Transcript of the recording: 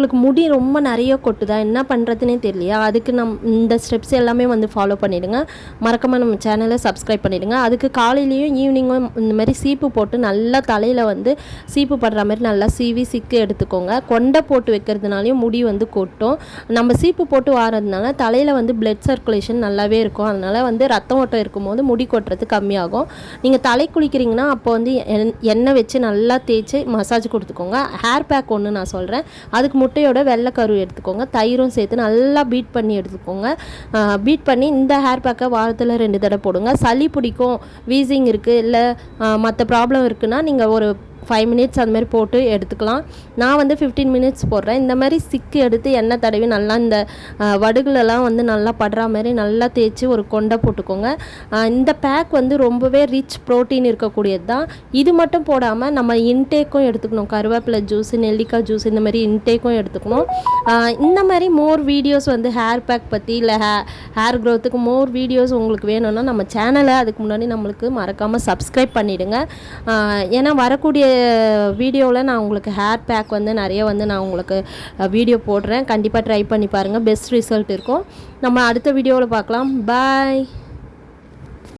உங்களுக்கு முடி ரொம்ப நிறைய கொட்டுதா, என்ன பண்ணுறதுனே தெரியலையா? அதுக்கு இந்த ஸ்டெப்ஸ் எல்லாமே வந்து ஃபாலோ பண்ணிவிடுங்க. மறக்காமல் நம்ம சேனலை சப்ஸ்கிரைப் பண்ணிவிடுங்க. அதுக்கு காலையிலையும் ஈவினிங்கும் இந்த மாதிரி சீப்பு போட்டு நல்லா தலையில் வந்து சீப்பு படுற மாதிரி நல்லா சீவி சிக்கு எடுத்துக்கோங்க. கொண்டை போட்டு வைக்கிறதுனாலையும் முடி வந்து கொட்டும். நம்ம சீப்பு போட்டு வாரதுனால தலையில் வந்து பிளட் சர்க்குலேஷன் நல்லாவே இருக்கும். அதனால் வந்து ரத்தம் ஓட்டம் இருக்கும்போது முடி கொட்டுறது கம்மியாகும். நீங்கள் தலை குளிக்கிறீங்கன்னா அப்போ வந்து எண்ணெய் வச்சு நல்லா தேய்ச்சி மசாஜ் கொடுத்துக்கோங்க. ஹேர் பேக் ஒன்று நான் சொல்கிறேன். அதுக்கு முட்டையோட வெள்ளைக்கரு எடுத்துக்கோங்க, தயிரும் சேர்த்து நல்லா பீட் பண்ணி எடுத்துக்கோங்க. பீட் பண்ணி இந்த ஹேர் பேக்கை வாரத்தில் 2 தடவை போடுங்க. சளி பிடிக்கும், வீசிங் இருக்குது, இல்லை மற்ற ப்ராப்ளம் இருக்குன்னா நீங்கள் ஒரு 5 மினிட்ஸ் அந்த மாதிரி போட்டு எடுத்துக்கலாம். நான் வந்து 15 மினிட்ஸ் போடுறேன். இந்த மாதிரி சிக்கு எடுத்து எண்ணெய் தடவி நல்லா இந்த வடுகளெல்லாம் வந்து நல்லா படுற மாதிரி நல்லா தேய்ச்சி ஒரு கொண்டை போட்டுக்கோங்க. இந்த பேக் வந்து ரொம்பவே ரிச் ப்ரோட்டீன் இருக்கக்கூடியது தான். இது மட்டும் போடாமல் நம்ம இன்டேக்கும் எடுத்துக்கணும். கருவேப்பிலை ஜூஸ், நெல்லிக்காய் ஜூஸ் இந்த மாதிரி இன்டேக்கும் எடுத்துக்கணும். இந்த மாதிரி மோர் வீடியோஸ் வந்து ஹேர் பேக் பற்றி இல்லை ஹேர் க்ரோத்துக்கு மோர் வீடியோஸ் உங்களுக்கு வேணும்னா நம்ம சேனலை அதுக்கு முன்னாடி நம்மளுக்கு மறக்காமல் சப்ஸ்கிரைப் பண்ணிவிடுங்க. ஏன்னா வரக்கூடிய வீடியோவில் நான் உங்களுக்கு ஹேர் பேக் வந்து நிறைய வந்து நான் உங்களுக்கு வீடியோ போடுறேன். கண்டிப்பாக ட்ரை பண்ணி பாருங்கள், பெஸ்ட் ரிசல்ட் இருக்கும். நம்ம அடுத்த வீடியோவில் பார்க்கலாம். பாய்.